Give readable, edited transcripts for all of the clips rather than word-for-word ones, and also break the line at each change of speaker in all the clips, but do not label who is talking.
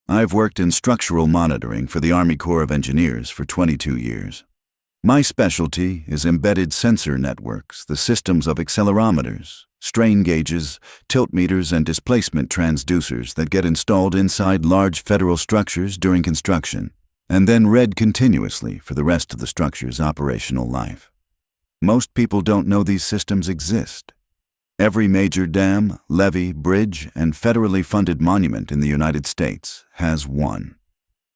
I've worked in structural monitoring for the Army Corps of Engineers for 22 years. My specialty is embedded sensor networks, the systems of accelerometers, strain gauges, tilt meters, and displacement transducers that get installed inside large federal structures during construction, and then read continuously for the rest of the structure's operational life. Most people don't know these systems exist. Every major dam, levee, bridge, and federally funded monument in the United States has one.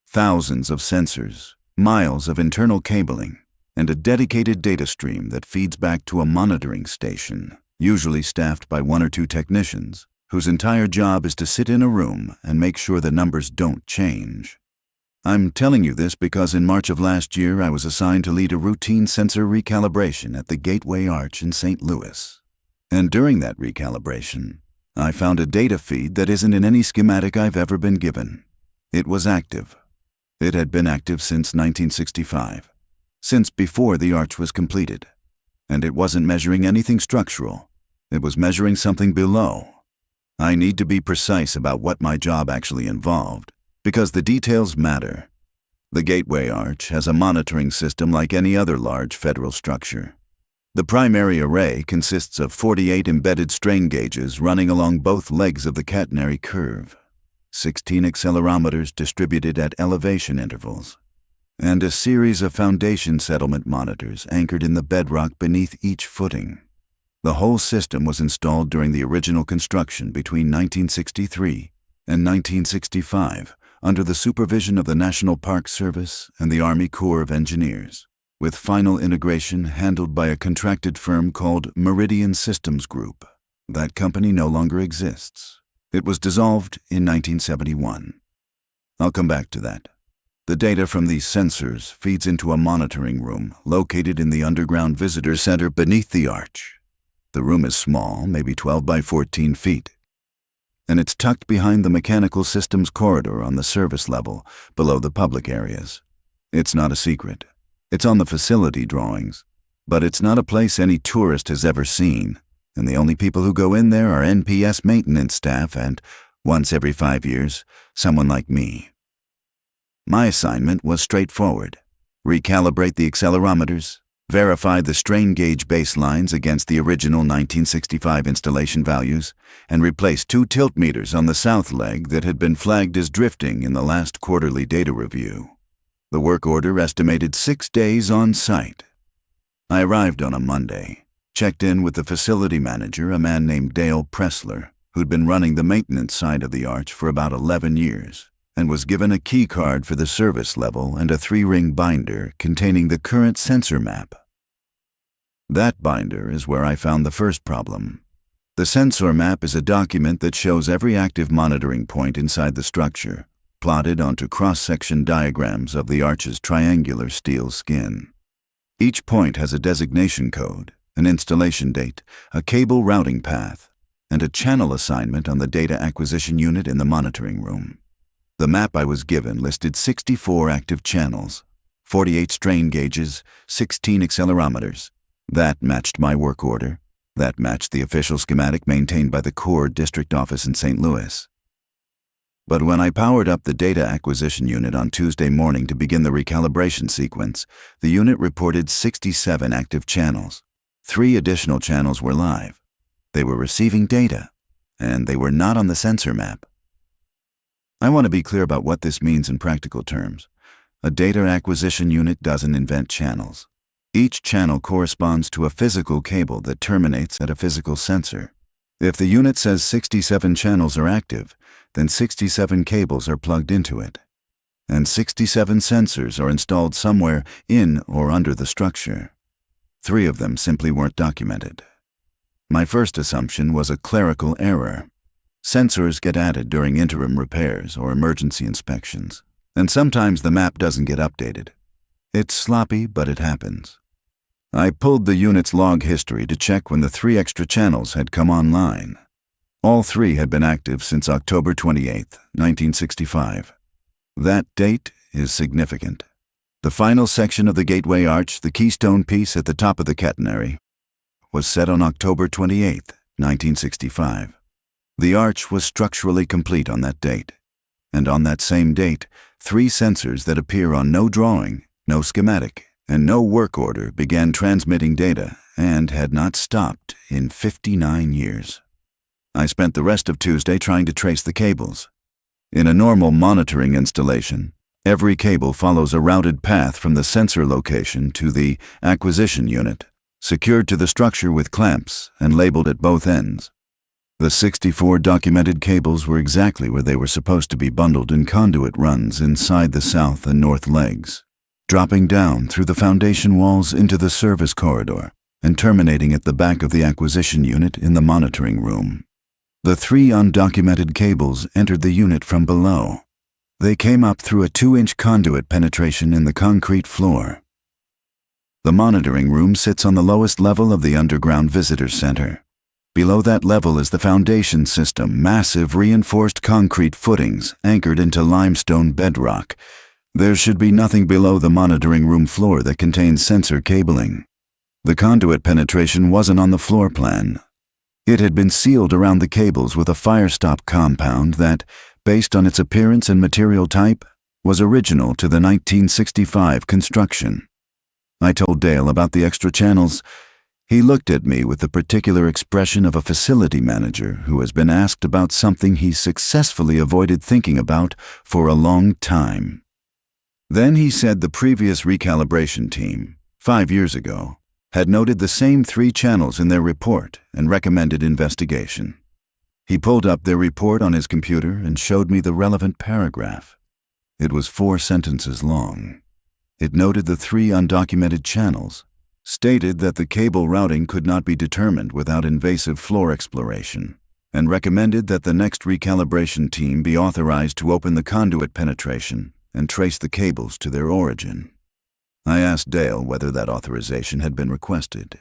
Thousands of sensors, miles of internal cabling, and a dedicated data stream that feeds back to a monitoring station, usually staffed by 1 or 2 technicians, whose entire job is to sit in a room and make sure the numbers don't change. I'm telling you this because in March of last year I was assigned to lead a routine sensor recalibration at the Gateway Arch in St. Louis. And during that recalibration, I found a data feed that isn't in any schematic I've ever been given. It was active. It had been active since 1965, since before the arch was completed. And it wasn't measuring anything structural. It was measuring something below. I need to be precise about what my job actually involved, because the details matter. The Gateway Arch has a monitoring system like any other large federal structure. The primary array consists of 48 embedded strain gauges running along both legs of the catenary curve, 16 accelerometers distributed at elevation intervals, and a series of foundation settlement monitors anchored in the bedrock beneath each footing. The whole system was installed during the original construction between 1963 and 1965 under the supervision of the National Park Service and the Army Corps of Engineers, with final integration handled by a contracted firm called Meridian Systems Group. That company no longer exists. It was dissolved in 1971. I'll come back to that. The data from these sensors feeds into a monitoring room located in the underground visitor center beneath the arch. The room is small, maybe 12 by 14 feet, and it's tucked behind the mechanical systems corridor on the service level below the public areas. It's not a secret. It's on the facility drawings, but it's not a place any tourist has ever seen, and the only people who go in there are NPS maintenance staff and, once every 5 years, someone like me. My assignment was straightforward: recalibrate the accelerometers, verify the strain gauge baselines against the original 1965 installation values, and replace 2 tilt meters on the south leg that had been flagged as drifting in the last quarterly data review. The work order estimated 6 days on site. I arrived on a Monday, checked in with the facility manager, a man named Dale Pressler, who'd been running the maintenance side of the arch for about 11 years, and was given a key card for the service level and a 3-ring binder containing the current sensor map. That binder is where I found the first problem. The sensor map is a document that shows every active monitoring point inside the structure, plotted onto cross-section diagrams of the arch's triangular steel skin. Each point has a designation code, an installation date, a cable routing path, and a channel assignment on the data acquisition unit in the monitoring room. The map I was given listed 64 active channels, 48 strain gauges, 16 accelerometers. That matched my work order. That matched the official schematic maintained by the Corps District Office in St. Louis. But when I powered up the data acquisition unit on Tuesday morning to begin the recalibration sequence, the unit reported 67 active channels. 3 additional channels were live. They were receiving data, and they were not on the sensor map. I want to be clear about what this means in practical terms. A data acquisition unit doesn't invent channels. Each channel corresponds to a physical cable that terminates at a physical sensor. If the unit says 67 channels are active, then 67 cables are plugged into it, and 67 sensors are installed somewhere in or under the structure. 3 of them simply weren't documented. My first assumption was a clerical error. Sensors get added during interim repairs or emergency inspections, and sometimes the map doesn't get updated. It's sloppy, but it happens. I pulled the unit's log history to check when the 3 extra channels had come online. All 3 had been active since October 28, 1965. That date is significant. The final section of the Gateway Arch, the keystone piece at the top of the catenary, was set on October 28, 1965. The arch was structurally complete on that date. And on that same date, 3 sensors that appear on no drawing, no schematic, and no work order began transmitting data and had not stopped in 59 years. I spent the rest of Tuesday trying to trace the cables. In a normal monitoring installation, every cable follows a routed path from the sensor location to the acquisition unit, secured to the structure with clamps and labeled at both ends. The 64 documented cables were exactly where they were supposed to be bundled in conduit runs inside the south and north legs, dropping down through the foundation walls into the service corridor and terminating at the back of the acquisition unit in the monitoring room. The 3 undocumented cables entered the unit from below. They came up through a 2-inch conduit penetration in the concrete floor. The monitoring room sits on the lowest level of the underground visitor center. Below that level is the foundation system, massive reinforced concrete footings anchored into limestone bedrock. There should be nothing below the monitoring room floor that contains sensor cabling. The conduit penetration wasn't on the floor plan. It had been sealed around the cables with a fire-stop compound that, based on its appearance and material type, was original to the 1965 construction. I told Dale about the extra channels. He looked at me with the particular expression of a facility manager who has been asked about something he successfully avoided thinking about for a long time. Then he said the previous recalibration team, 5 years ago, had noted the same 3 channels in their report and recommended investigation. He pulled up their report on his computer and showed me the relevant paragraph. It was 4 sentences long. It noted the 3 undocumented channels, stated that the cable routing could not be determined without invasive floor exploration, and recommended that the next recalibration team be authorized to open the conduit penetration and trace the cables to their origin. I asked Dale whether that authorization had been requested.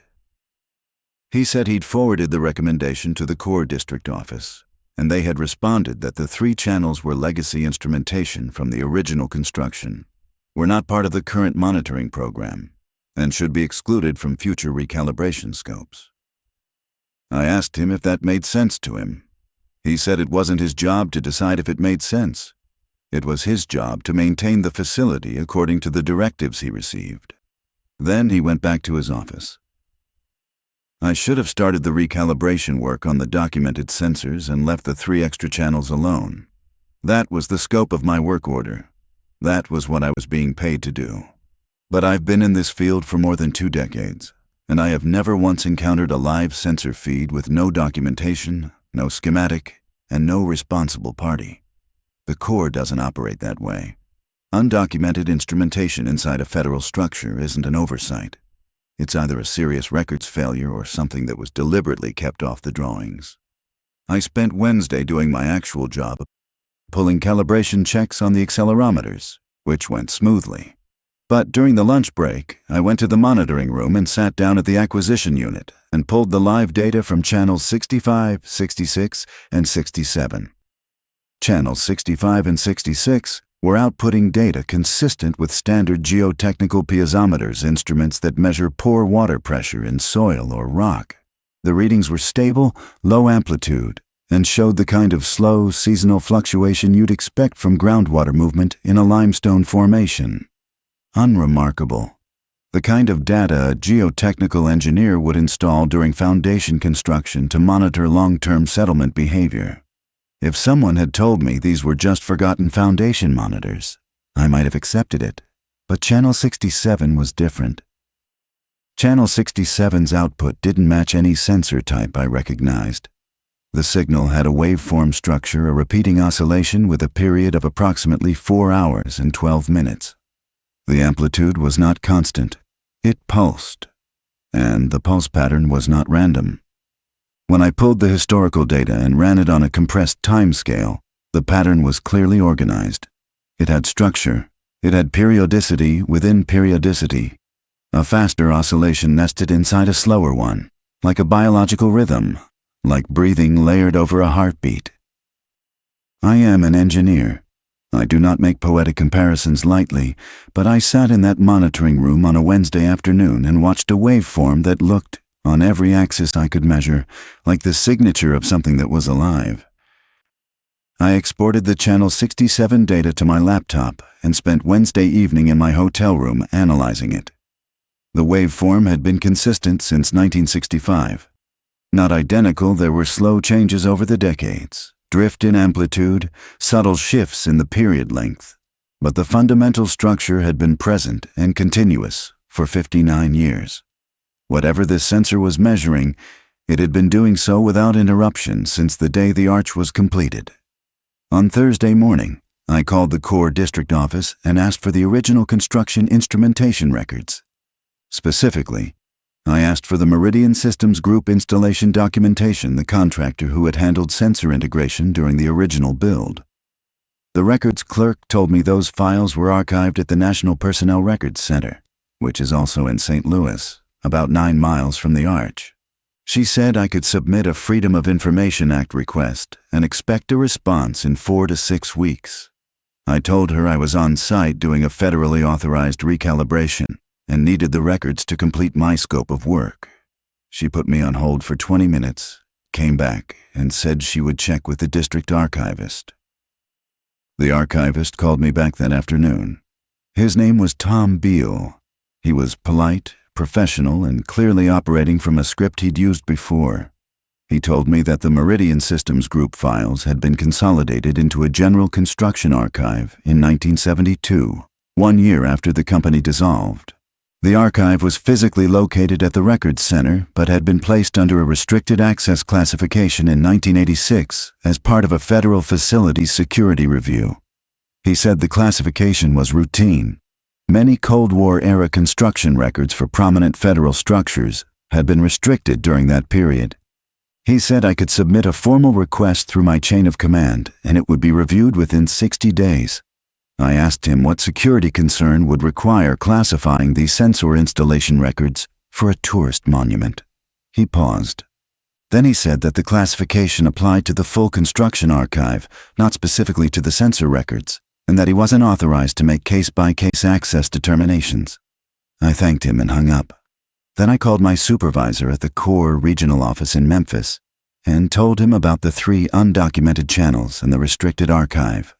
He said he'd forwarded the recommendation to the Core District Office, and they had responded that the 3 channels were legacy instrumentation from the original construction, were not part of the current monitoring program, and should be excluded from future recalibration scopes. I asked him if that made sense to him. He said it wasn't his job to decide if it made sense. It was his job to maintain the facility according to the directives he received. Then he went back to his office. I should have started the recalibration work on the documented sensors and left the 3 extra channels alone. That was the scope of my work order. That was what I was being paid to do. But I've been in this field for more than 2 decades, and I have never once encountered a live sensor feed with no documentation, no schematic, and no responsible party. The Corps doesn't operate that way. Undocumented instrumentation inside a federal structure isn't an oversight. It's either a serious records failure or something that was deliberately kept off the drawings. I spent Wednesday doing my actual job, pulling calibration checks on the accelerometers, which went smoothly. But during the lunch break, I went to the monitoring room and sat down at the acquisition unit and pulled the live data from channels 65, 66, and 67. Channels 65 and 66 were outputting data consistent with standard geotechnical piezometers instruments that measure pore water pressure in soil or rock. The readings were stable, low amplitude, and showed the kind of slow, seasonal fluctuation you'd expect from groundwater movement in a limestone formation. Unremarkable. The kind of data a geotechnical engineer would install during foundation construction to monitor long-term settlement behavior. If someone had told me these were just forgotten foundation monitors, I might have accepted it. But Channel 67 was different. Channel 67's output didn't match any sensor type I recognized. The signal had a waveform structure, a repeating oscillation with a period of approximately 4 hours and 12 minutes. The amplitude was not constant. It pulsed, and the pulse pattern was not random. When I pulled the historical data and ran it on a compressed time scale, the pattern was clearly organized. It had structure. It had periodicity within periodicity. A faster oscillation nested inside a slower one, like a biological rhythm, like breathing layered over a heartbeat. I am an engineer. I do not make poetic comparisons lightly, but I sat in that monitoring room on a Wednesday afternoon and watched a waveform that looked, on every axis I could measure, like the signature of something that was alive. I exported the Channel 67 data to my laptop and spent Wednesday evening in my hotel room analyzing it. The waveform had been consistent since 1965. Not identical, there were slow changes over the decades, drift in amplitude, subtle shifts in the period length. But the fundamental structure had been present and continuous for 59 years. Whatever this sensor was measuring, it had been doing so without interruption since the day the arch was completed. On Thursday morning, I called the Corps District Office and asked for the original construction instrumentation records. Specifically, I asked for the Meridian Systems Group installation documentation, the contractor who had handled sensor integration during the original build. The records clerk told me those files were archived at the National Personnel Records Center, which is also in St. Louis, about 9 miles from the arch. She said I could submit a Freedom of Information Act request and expect a response in 4 to 6 weeks. I told her I was on site doing a federally authorized recalibration and needed the records to complete my scope of work. She put me on hold for 20 minutes, came back, and said she would check with the district archivist. The archivist called me back that afternoon. His name was Tom Beal. He was polite, professional, and clearly operating from a script he'd used before. He told me that the Meridian Systems Group files had been consolidated into a general construction archive in 1972, 1 year after the company dissolved. The archive was physically located at the Records Center, but had been placed under a restricted access classification in 1986 as part of a federal facilities security review. He said the classification was routine. Many Cold War-era construction records for prominent federal structures had been restricted during that period. He said I could submit a formal request through my chain of command, and it would be reviewed within 60 days. I asked him what security concern would require classifying these sensor installation records for a tourist monument. He paused. Then he said that the classification applied to the full construction archive, not specifically to the sensor records, and that he wasn't authorized to make case-by-case access determinations. I thanked him and hung up. Then I called my supervisor at the Corps Regional Office in Memphis and told him about the 3 undocumented channels and the restricted archive.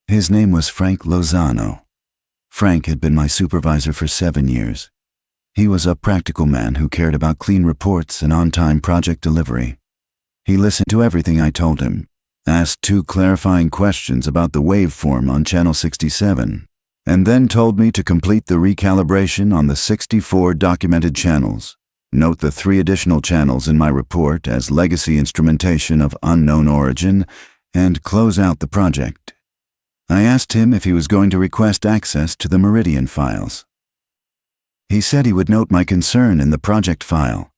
His name was Frank Lozano. Frank had been my supervisor for 7 years. He was a practical man who cared about clean reports and on-time project delivery. He listened to everything I told him, asked 2 clarifying questions about the waveform on Channel 67, and then told me to complete the recalibration on the 64 documented channels, note the 3 additional channels in my report as legacy instrumentation of unknown origin, and close out the project. I asked him if he was going to request access to the Meridian files. He said he would note my concern in the project file.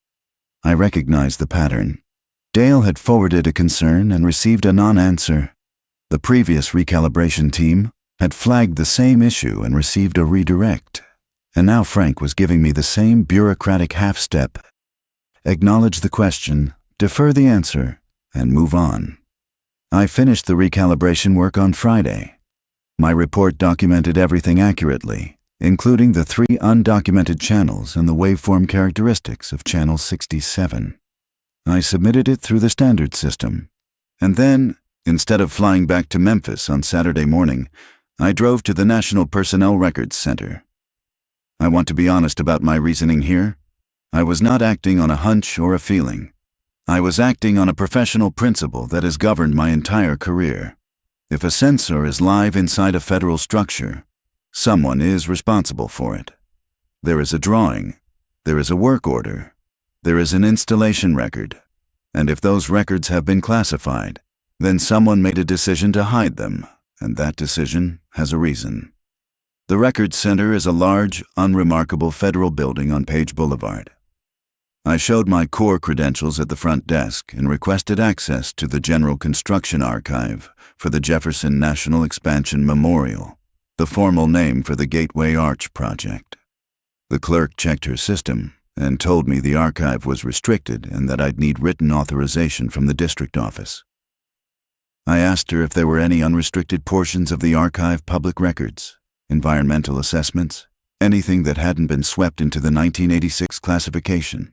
I recognized the pattern. Dale had forwarded a concern and received a non-answer. The previous recalibration team had flagged the same issue and received a redirect. And now Frank was giving me the same bureaucratic half-step. Acknowledge the question, defer the answer, and move on. I finished the recalibration work on Friday. My report documented everything accurately, including the 3 undocumented channels and the waveform characteristics of Channel 67. I submitted it through the standard system. And then, instead of flying back to Memphis on Saturday morning, I drove to the National Personnel Records Center. I want to be honest about my reasoning here. I was not acting on a hunch or a feeling. I was acting on a professional principle that has governed my entire career. If a sensor is live inside a federal structure, someone is responsible for it. There is a drawing, there is a work order, there is an installation record, and if those records have been classified, then someone made a decision to hide them, and that decision has a reason. The Records Center is a large, unremarkable federal building on Page Boulevard. I showed my Corps credentials at the front desk and requested access to the General Construction Archive for the Jefferson National Expansion Memorial, the formal name for the Gateway Arch project. The clerk checked her system and told me the archive was restricted and that I'd need written authorization from the district office. I asked her if there were any unrestricted portions of the archive public records, environmental assessments, anything that hadn't been swept into the 1986 classification.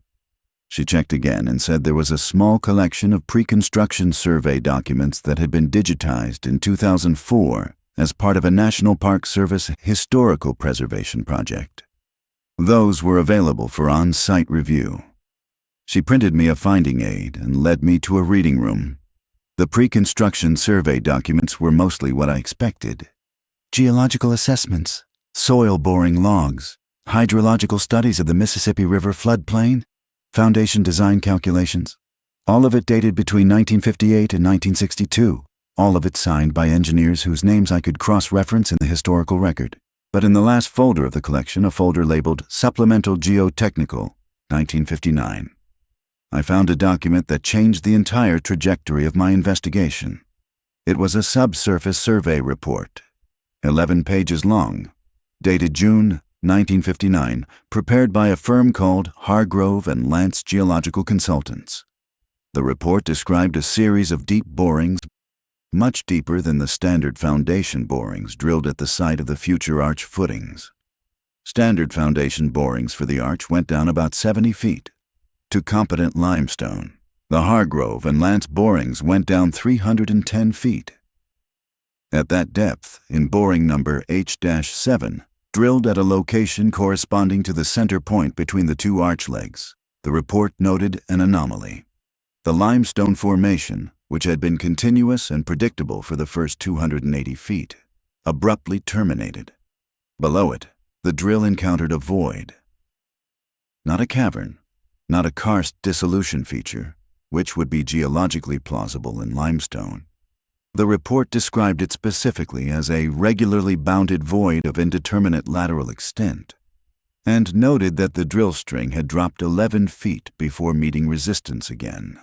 She checked again and said there was a small collection of pre-construction survey documents that had been digitized in 2004 as part of a National Park Service historical preservation project. Those were available for on-site review. She printed me a finding aid and led me to a reading room. The pre-construction survey documents were mostly what I expected. Geological assessments, soil boring logs, hydrological studies of the Mississippi River floodplain, foundation design calculations. All of it dated between 1958 and 1962. All of it signed by engineers whose names I could cross-reference in the historical record. But in the last folder of the collection, a folder labeled Supplemental Geotechnical, 1959. I found a document that changed the entire trajectory of my investigation. It was a subsurface survey report, 11 pages long, dated June 1959, prepared by a firm called Hargrove and Lance Geological Consultants. The report described a series of deep borings, much deeper than the standard foundation borings drilled at the site of the future arch footings. Standard foundation borings for the arch went down about 70 feet to competent limestone. The Hargrove and Lance borings went down 310 feet. At that depth, in boring number H-7, drilled at a location corresponding to the center point between the two arch legs, the report noted an anomaly. The limestone formation, which had been continuous and predictable for the first 280 feet, abruptly terminated. Below it, the drill encountered a void. Not a cavern, not a karst dissolution feature, which would be geologically plausible in limestone. The report described it specifically as a regularly bounded void of indeterminate lateral extent, and noted that the drill string had dropped 11 feet before meeting resistance again.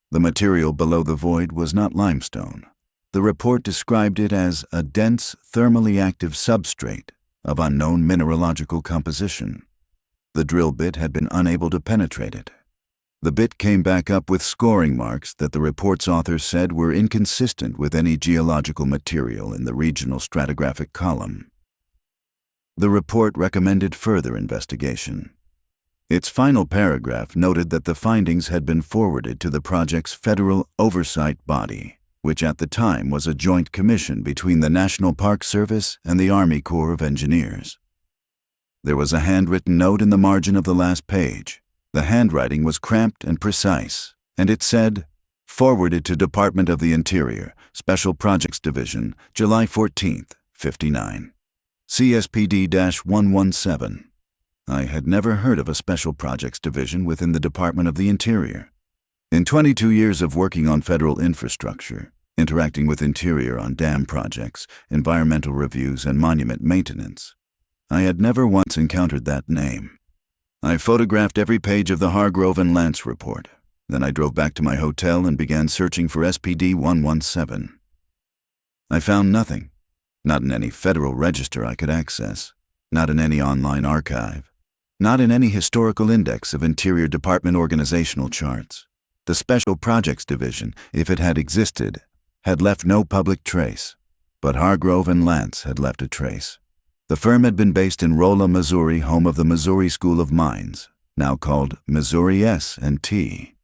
The material below the void was not limestone. The report described it as a dense, thermally active substrate of unknown mineralogical composition. The drill bit had been unable to penetrate it. The bit came back up with scoring marks that the report's authors said were inconsistent with any geological material in the regional stratigraphic column. The report recommended further investigation. Its final paragraph noted that the findings had been forwarded to the project's federal oversight body, which at the time was a joint commission between the National Park Service and the Army Corps of Engineers. There was a handwritten note in the margin of the last page. The handwriting was cramped and precise, and it said, "Forwarded to Department of the Interior, Special Projects Division, July 14th, 59. CSPD-117. I had never heard of a Special Projects Division within the Department of the Interior. In 22 years of working on federal infrastructure, interacting with Interior on dam projects, environmental reviews, and monument maintenance, I had never once encountered that name. I photographed every page of the Hargrove and Lance report. Then I drove back to my hotel and began searching for SPD-117. I found nothing. Not in any federal register I could access. Not in any online archive. Not in any historical index of Interior Department organizational charts. The Special Projects Division, if it had existed, had left no public trace. But Hargrove and Lance had left a trace. The firm had been based in Rolla, Missouri, home of the Missouri School of Mines, now called Missouri S&T.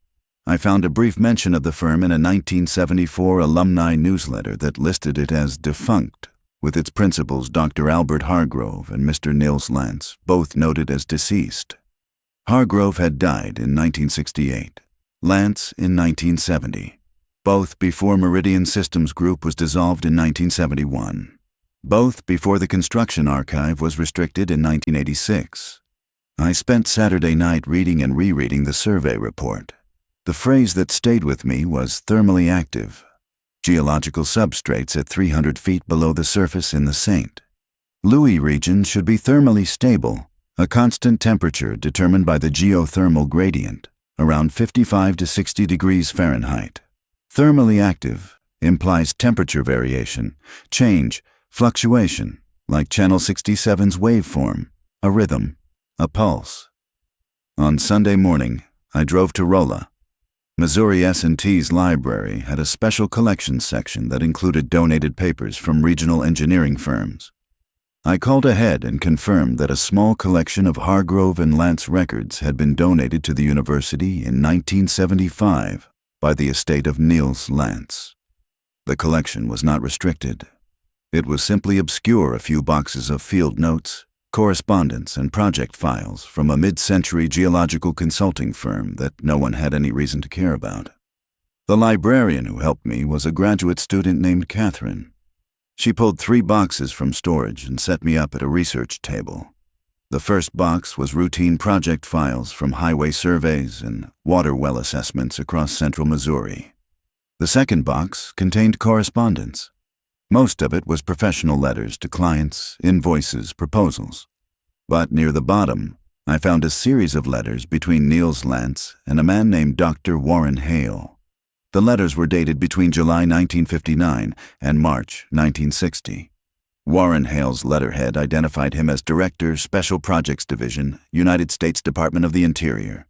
I found a brief mention of the firm in a 1974 alumni newsletter that listed it as defunct, with its principals Dr. Albert Hargrove and Mr. Nils Lance, both noted as deceased. Hargrove had died in 1968, Lance in 1970, both before Meridian Systems Group was dissolved in 1971. Both before the construction archive was restricted in 1986. I spent Saturday night reading and rereading the survey report. The phrase that stayed with me was thermally active. Geological substrates at 300 feet below the surface in the St. Louis region should be thermally stable, a constant temperature determined by the geothermal gradient, around 55 to 60 degrees Fahrenheit. Thermally active implies temperature variation, change, fluctuation, like Channel 67's waveform, a rhythm, a pulse. On Sunday morning, I drove to Rolla. Missouri S&T's library had a special collections section that included donated papers from regional engineering firms. I called ahead and confirmed that a small collection of Hargrove and Lance records had been donated to the university in 1975 by the estate of Niels Lance. The collection was not restricted. It was simply obscure a few boxes of field notes, correspondence, and project files from a mid-century geological consulting firm that no one had any reason to care about. The librarian who helped me was a graduate student named Catherine. She pulled 3 boxes from storage and set me up at a research table. The first box was routine project files from highway surveys and water well assessments across central Missouri. The second box contained correspondence. Most of it was professional letters to clients, invoices, proposals. But near the bottom, I found a series of letters between Niels Lance and a man named Dr. Warren Hale. The letters were dated between July 1959 and March 1960. Warren Hale's letterhead identified him as Director, Special Projects Division, United States Department of the Interior.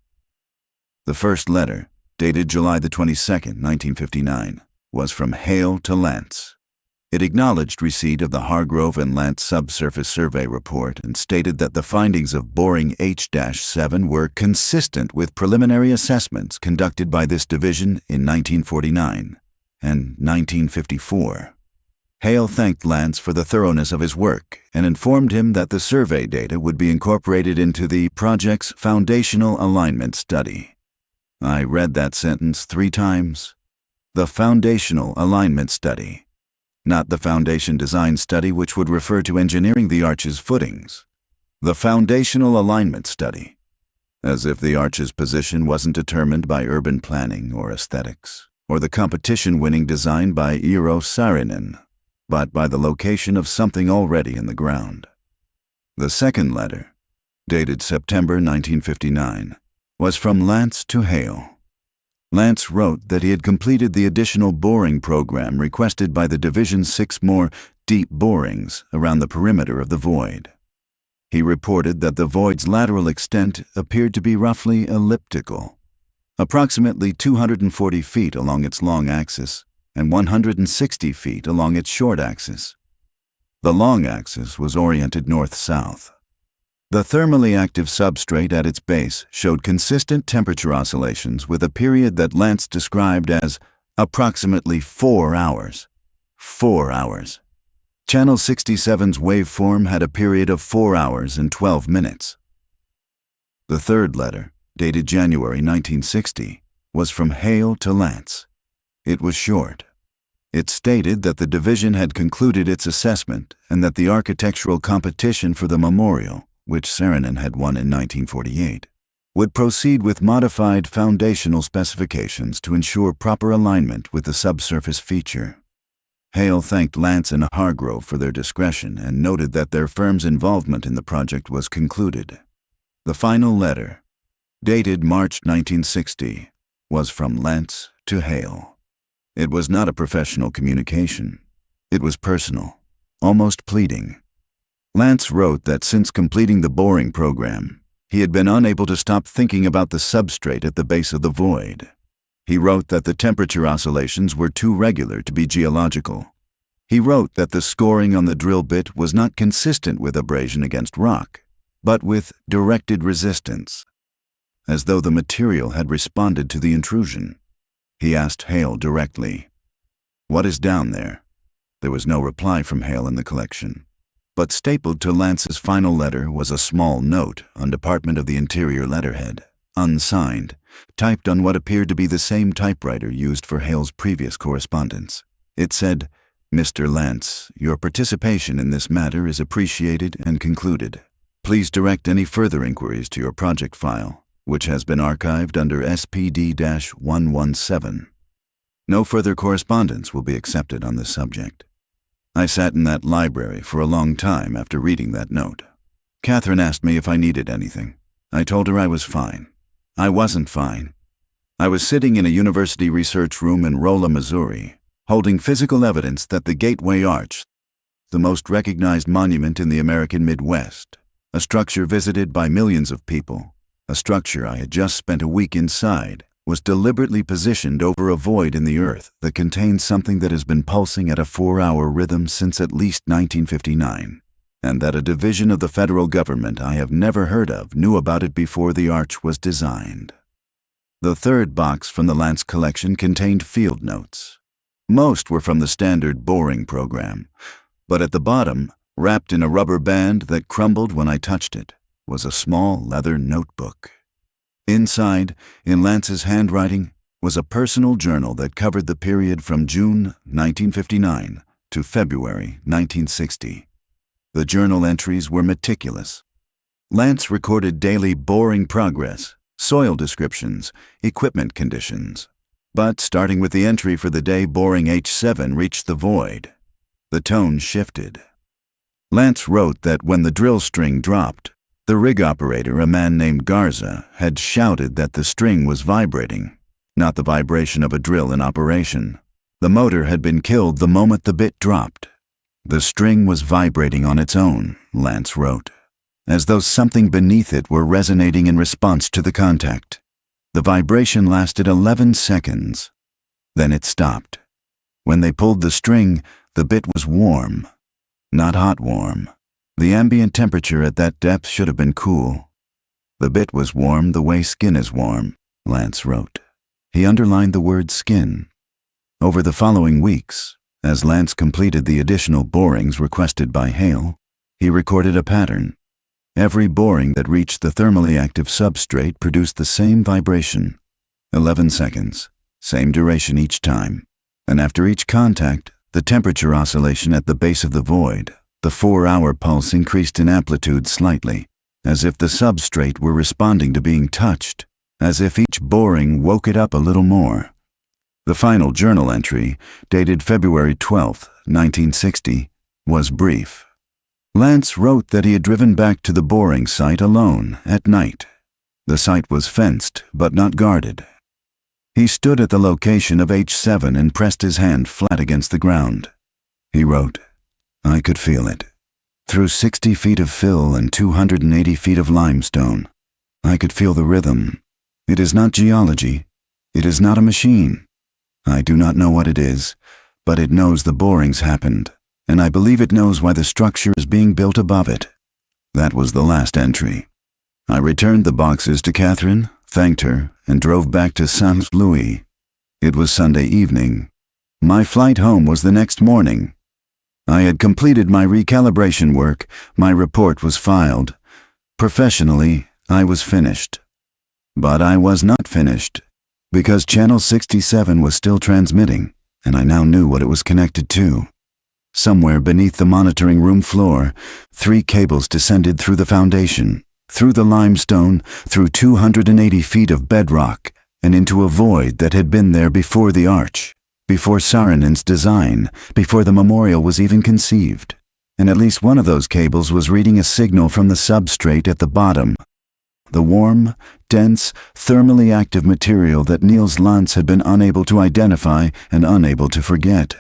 The first letter, dated July the 22nd, 1959, was from Hale to Lance. It acknowledged receipt of the Hargrove and Lance subsurface survey report and stated that the findings of boring H-7 were consistent with preliminary assessments conducted by this division in 1949 and 1954. Hale thanked Lance for the thoroughness of his work and informed him that the survey data would be incorporated into the project's foundational alignment study. I read that sentence 3 times. The foundational alignment study. Not the foundation design study, which would refer to engineering the arch's footings. The foundational alignment study. As if the arch's position wasn't determined by urban planning or aesthetics, or the competition-winning design by Eero Saarinen, but by the location of something already in the ground. The second letter, dated September 1959, was from Lance to Hale. Lance wrote that he had completed the additional boring program requested by the division's 6 more deep borings around the perimeter of the void. He reported that the void's lateral extent appeared to be roughly elliptical, approximately 240 feet along its long axis and 160 feet along its short axis. The long axis was oriented north-south. The thermally active substrate at its base showed consistent temperature oscillations with a period that Lance described as approximately 4 hours. 4 hours. Channel 67's waveform had a period of 4 hours and 12 minutes. The third letter, dated January 1960, was from Hale to Lance. It was short. It stated that the division had concluded its assessment and that the architectural competition for the memorial, which Saarinen had won in 1948, would proceed with modified foundational specifications to ensure proper alignment with the subsurface feature. Hale thanked Lance and Hargrove for their discretion and noted that their firm's involvement in the project was concluded. The final letter, dated March 1960, was from Lance to Hale. It was not a professional communication. It was personal, almost pleading. Lance wrote that since completing the boring program, he had been unable to stop thinking about the substrate at the base of the void. He wrote that the temperature oscillations were too regular to be geological. He wrote that the scoring on the drill bit was not consistent with abrasion against rock, but with directed resistance, as though the material had responded to the intrusion. He asked Hale directly, "What is down there?" There was no reply from Hale in the collection, but stapled to Lance's final letter was a small note on Department of the Interior letterhead, unsigned, typed on what appeared to be the same typewriter used for Hale's previous correspondence. It said, "Mr. Lance, your participation in this matter is appreciated and concluded. Please direct any further inquiries to your project file, which has been archived under SPD-117. No further correspondence will be accepted on this subject." I sat in that library for a long time after reading that note. Catherine asked me if I needed anything. I told her I was fine. I wasn't fine. I was sitting in a university research room in Rolla, Missouri, holding physical evidence that the Gateway Arch, the most recognized monument in the American Midwest, a structure visited by millions of people, a structure I had just spent a week inside, was deliberately positioned over a void in the earth that contained something that has been pulsing at a 4-hour rhythm since at least 1959. and that a division of the federal government I have never heard of knew about it before the arch was designed. The third box from the Lance collection contained field notes. Most were from the standard boring program, but at the bottom, wrapped in a rubber band that crumbled when I touched it, was a small leather notebook. Inside, in Lance's handwriting, was a personal journal that covered the period from June 1959 to February 1960. The journal entries were meticulous. Lance recorded daily boring progress, soil descriptions, equipment conditions. But starting with the entry for the day boring H7 reached the void, the tone shifted. Lance wrote that when the drill string dropped, the rig operator, a man named Garza, had shouted that the string was vibrating, not the vibration of a drill in operation. The motor had been killed the moment the bit dropped. The string was vibrating on its own, Lance wrote, as though something beneath it were resonating in response to the contact. The vibration lasted 11 seconds. Then it stopped. When they pulled the string, the bit was warm, not hot warm. The ambient temperature at that depth should have been cool. The bit was warm the way skin is warm, Lance wrote. He underlined the word skin. Over the following weeks, as Lance completed the additional borings requested by Hale, he recorded a pattern. Every boring that reached the thermally active substrate produced the same vibration. 11 seconds, same duration each time. And after each contact, the temperature oscillation at the base of the void, the 4-hour pulse increased in amplitude slightly, as if the substrate were responding to being touched, as if each boring woke it up a little more. The final journal entry, dated February 12, 1960, was brief. Lance wrote that he had driven back to the boring site alone at night. The site was fenced, but not guarded. He stood at the location of H7 and pressed his hand flat against the ground. He wrote, "I could feel it. Through 60 feet of fill and 280 feet of limestone, I could feel the rhythm. It is not geology. It is not a machine. I do not know what it is, but it knows the borings happened, and I believe it knows why the structure is being built above it." That was the last entry. I returned the boxes to Catherine, thanked her, and drove back to St. Louis. It was Sunday evening. My flight home was the next morning. I had completed my recalibration work, my report was filed. Professionally, I was finished. But I was not finished, because Channel 67 was still transmitting, and I now knew what it was connected to. Somewhere beneath the monitoring room floor, 3 cables descended through the foundation, through the limestone, through 280 feet of bedrock, and into a void that had been there before the arch, before Saarinen's design, before the memorial was even conceived. And at least one of those cables was reading a signal from the substrate at the bottom. The warm, dense, thermally active material that Niels Lantz had been unable to identify and unable to forget.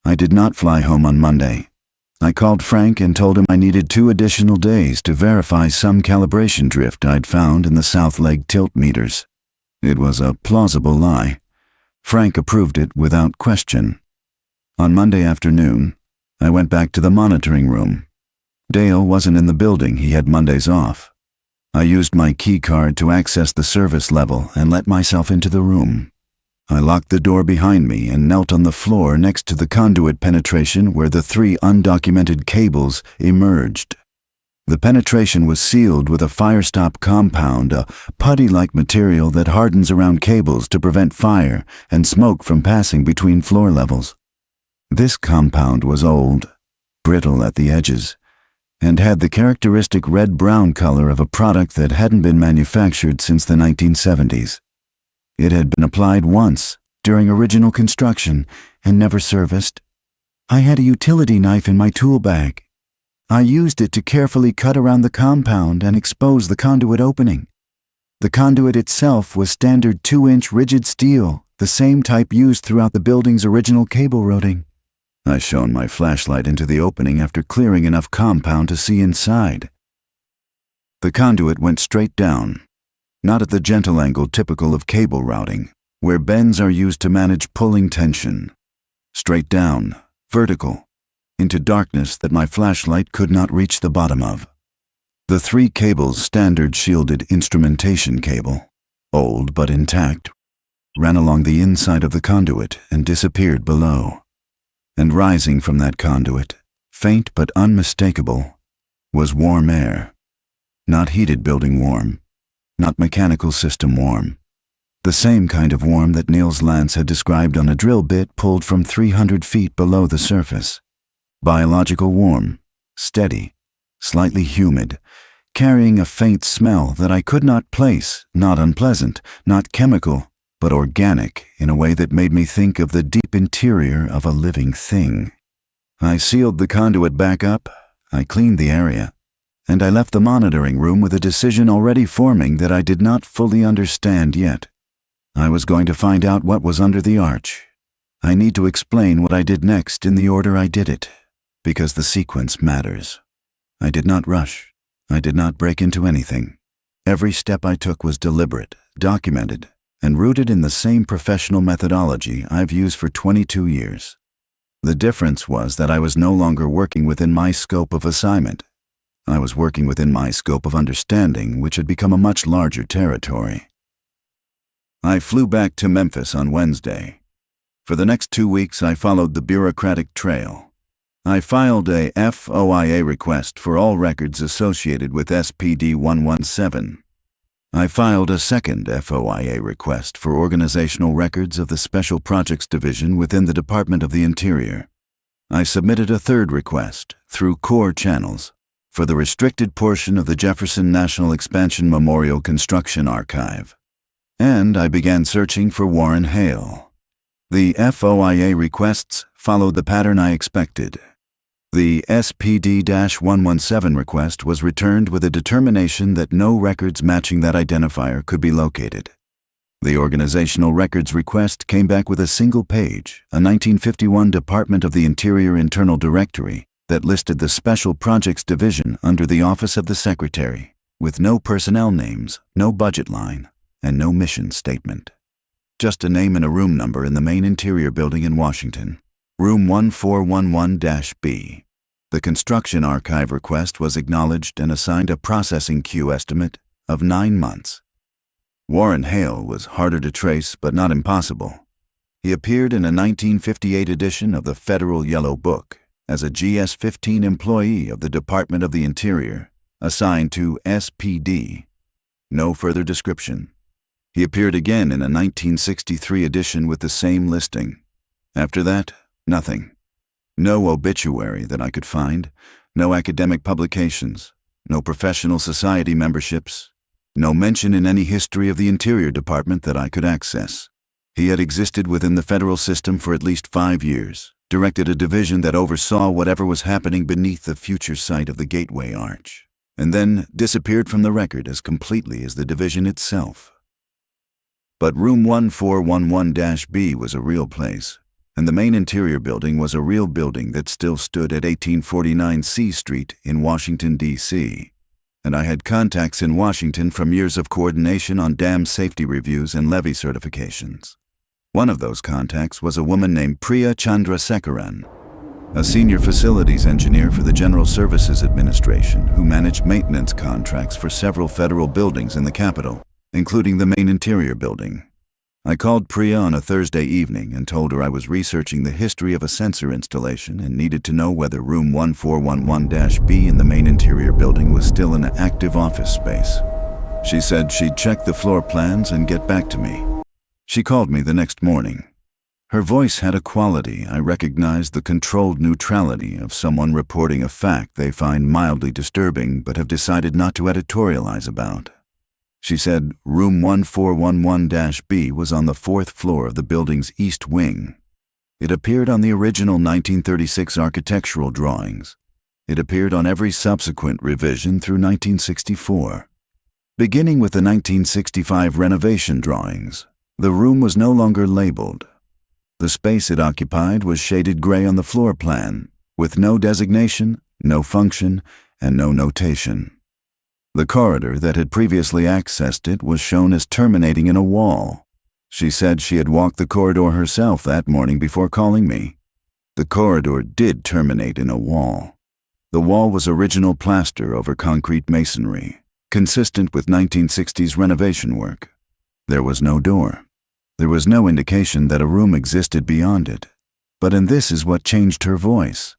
I did not fly home on Monday. I called Frank and told him I needed 2 additional days to verify some calibration drift I'd found in the south leg tilt meters. It was a plausible lie. Frank approved it without question. On Monday afternoon, I went back to the monitoring room. Dale wasn't in the building, he had Mondays off. I used my key card to access the service level and let myself into the room. I locked the door behind me and knelt on the floor next to the conduit penetration where the 3 undocumented cables emerged. The penetration was sealed with a firestop compound, a putty-like material that hardens around cables to prevent fire and smoke from passing between floor levels. This compound was old, brittle at the edges, and had the characteristic red-brown color of a product that hadn't been manufactured since the 1970s. It had been applied once, during original construction, and never serviced. I had a utility knife in my tool bag. I used it to carefully cut around the compound and expose the conduit opening. The conduit itself was standard 2-inch rigid steel, the same type used throughout the building's original cable routing. I shone my flashlight into the opening after clearing enough compound to see inside. The conduit went straight down, not at the gentle angle typical of cable routing, where bends are used to manage pulling tension. Straight down, vertical, into darkness that my flashlight could not reach the bottom of. The 3 cables, standard shielded instrumentation cable, old but intact, ran along the inside of the conduit and disappeared below. And rising from that conduit, faint but unmistakable, was warm air. Not heated building warm, not mechanical system warm. The same kind of warm that Niels Lance had described on a drill bit pulled from 300 feet below the surface. Biological warm, steady, slightly humid, carrying a faint smell that I could not place, not unpleasant, not chemical, but organic in a way that made me think of the deep interior of a living thing. I sealed the conduit back up, I cleaned the area, and I left the monitoring room with a decision already forming that I did not fully understand yet. I was going to find out what was under the arch. I need to explain what I did next in the order I did it, because the sequence matters. I did not rush. I did not break into anything. Every step I took was deliberate, documented, and rooted in the same professional methodology I've used for 22 years. The difference was that I was no longer working within my scope of assignment. I was working within my scope of understanding, which had become a much larger territory. I flew back to Memphis on Wednesday. For the next 2 weeks, I followed the bureaucratic trail. I filed a FOIA request for all records associated with SPD 117. I filed a second FOIA request for organizational records of the Special Projects Division within the Department of the Interior. I submitted a third request, through core channels, for the restricted portion of the Jefferson National Expansion Memorial Construction Archive. And I began searching for Warren Hale. The FOIA requests followed the pattern I expected. The SPD-117 request was returned with a determination that no records matching that identifier could be located. The organizational records request came back with a single page, a 1951 Department of the Interior internal directory that listed the Special Projects Division under the Office of the Secretary, with no personnel names, no budget line, and no mission statement. Just a name and a room number in the main interior building in Washington. Room 1411-B. The construction archive request was acknowledged and assigned a processing queue estimate of 9 months. Warren Hale was harder to trace but not impossible. He appeared in a 1958 edition of the Federal Yellow Book as a GS-15 employee of the Department of the Interior, assigned to SPD. No further description. He appeared again in a 1963 edition with the same listing. After that, nothing. No obituary that I could find, no academic publications, no professional society memberships, no mention in any history of the Interior Department that I could access. He had existed within the federal system for at least 5 years, directed a division that oversaw whatever was happening beneath the future site of the Gateway Arch, and then disappeared from the record as completely as the division itself. But room 1411-B was a real place, and the main interior building was a real building that still stood at 1849 C Street in Washington, D.C., and I had contacts in Washington from years of coordination on dam safety reviews and levee certifications. One of those contacts was a woman named Priya Chandrasekaran, a senior facilities engineer for the General Services Administration who managed maintenance contracts for several federal buildings in the capital, including the main interior building. I called Priya on a Thursday evening and told her I was researching the history of a sensor installation and needed to know whether room 1411-B in the main interior building was still an active office space. She said she'd check the floor plans and get back to me. She called me the next morning. Her voice had a quality I recognized, the controlled neutrality of someone reporting a fact they find mildly disturbing but have decided not to editorialize about. She said room 1411-B was on the 4th floor of the building's east wing. It appeared on the original 1936 architectural drawings. It appeared on every subsequent revision through 1964. Beginning with the 1965 renovation drawings, the room was no longer labeled. The space it occupied was shaded gray on the floor plan, with no designation, no function, and no notation. The corridor that had previously accessed it was shown as terminating in a wall. She said she had walked the corridor herself that morning before calling me. The corridor did terminate in a wall. The wall was original plaster over concrete masonry, consistent with 1960s renovation work. There was no door. There was no indication that a room existed beyond it. And this is what changed her voice.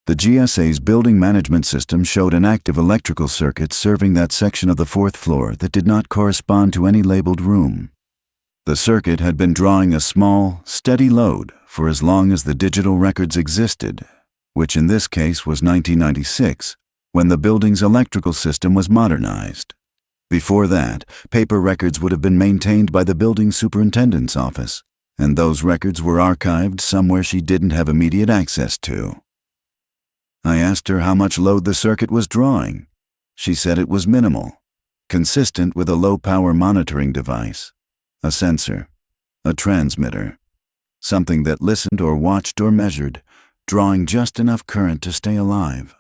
The GSA's building management system showed an active electrical circuit serving that section of the 4th floor that did not correspond to any labeled room. The circuit had been drawing a small, steady load for as long as the digital records existed, which in this case was 1996, when the building's electrical system was modernized. Before that, paper records would have been maintained by the building superintendent's office, and those records were archived somewhere she didn't have immediate access to. I asked her how much load the circuit was drawing. She said it was minimal, consistent with a low-power monitoring device, a sensor, a transmitter, something that listened or watched or measured, drawing just enough current to stay alive,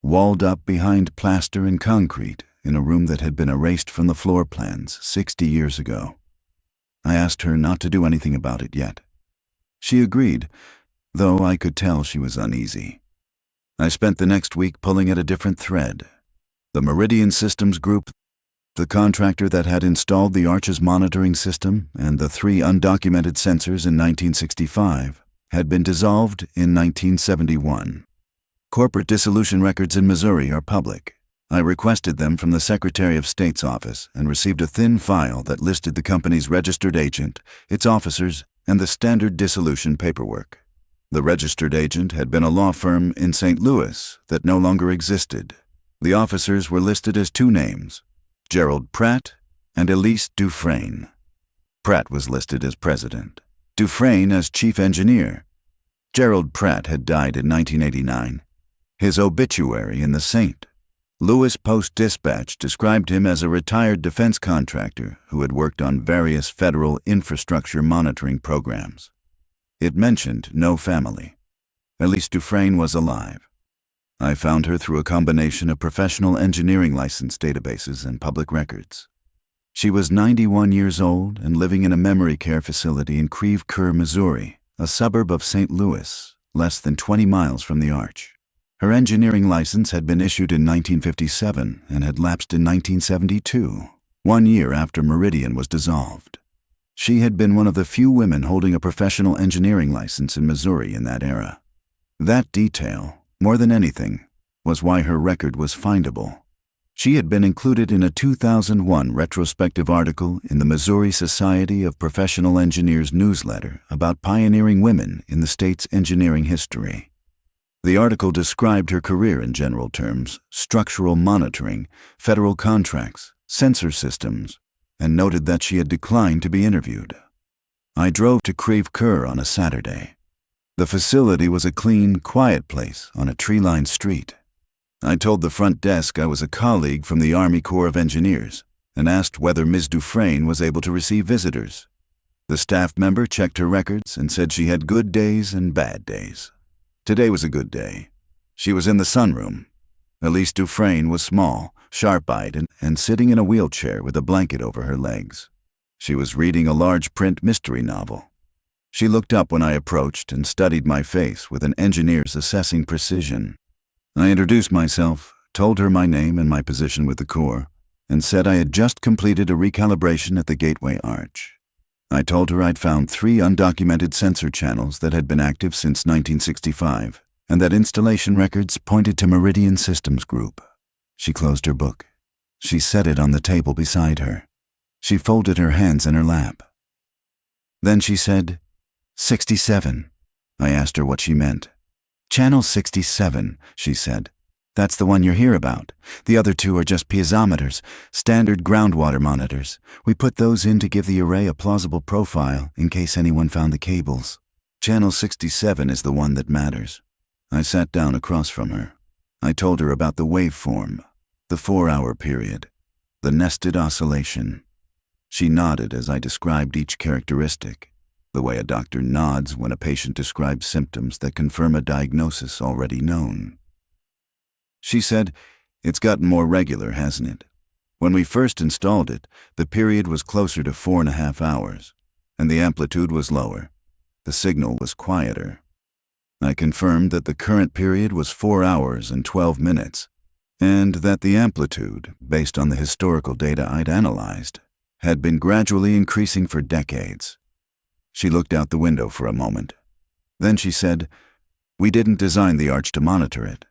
walled up behind plaster and concrete in a room that had been erased from the floor plans 60 years ago. I asked her not to do anything about it yet. She agreed, though I could tell she was uneasy. I spent the next week pulling at a different thread. The Meridian Systems Group, the contractor that had installed the Arch's monitoring system and the 3 undocumented sensors in 1965, had been dissolved in 1971. Corporate dissolution records in Missouri are public. I requested them from the Secretary of State's office and received a thin file that listed the company's registered agent, its officers, and the standard dissolution paperwork. The registered agent had been a law firm in St. Louis that no longer existed. The officers were listed as 2 names, Gerald Pratt and Elise Dufresne. Pratt was listed as president, Dufresne as chief engineer. Gerald Pratt had died in 1989. His obituary in the St. Louis Post-Dispatch described him as a retired defense contractor who had worked on various federal infrastructure monitoring programs. It mentioned no family. Elise Dufresne was alive. I found her through a combination of professional engineering license databases and public records. She was 91 years old and living in a memory care facility in Creve Coeur, Missouri, a suburb of St. Louis, less than 20 miles from the Arch. Her engineering license had been issued in 1957 and had lapsed in 1972, 1 year after Meridian was dissolved. She had been one of the few women holding a professional engineering license in Missouri in that era. That detail, more than anything, was why her record was findable. She had been included in a 2001 retrospective article in the Missouri Society of Professional Engineers newsletter about pioneering women in the state's engineering history. The article described her career in general terms: structural monitoring, federal contracts, sensor systems, and noted that she had declined to be interviewed. I drove to Creve Coeur on a Saturday. The facility was a clean, quiet place on a tree-lined street. I told the front desk I was a colleague from the Army Corps of Engineers and asked whether Ms. Dufresne was able to receive visitors. The staff member checked her records and said she had good days and bad days. Today was a good day. She was in the sunroom. Elise Dufresne was small, sharp-eyed, and sitting in a wheelchair with a blanket over her legs. She was reading a large print mystery novel. She looked up when I approached and studied my face with an engineer's assessing precision. I introduced myself, told her my name and my position with the Corps, and said I had just completed a recalibration at the Gateway Arch. I told her I'd found 3 undocumented sensor channels that had been active since 1965, and that installation records pointed to Meridian Systems Group. She closed her book. She set it on the table beside her. She folded her hands in her lap. Then she said, 67. I asked her what she meant. Channel 67, she said. That's the one you're here about. The other 2 are just piezometers, standard groundwater monitors. We put those in to give the array a plausible profile in case anyone found the cables. Channel 67 is the one that matters. I sat down across from her. I told her about the waveform, the 4-hour period, the nested oscillation. She nodded as I described each characteristic, the way a doctor nods when a patient describes symptoms that confirm a diagnosis already known. She said, "It's gotten more regular, hasn't it? When we first installed it, the period was closer to 4.5 hours, and the amplitude was lower. The signal was quieter." I confirmed that the current period was 4 hours and 12 minutes, and that the amplitude, based on the historical data I'd analyzed, had been gradually increasing for decades. She looked out the window for a moment. Then she said, "We didn't design the arch to monitor it.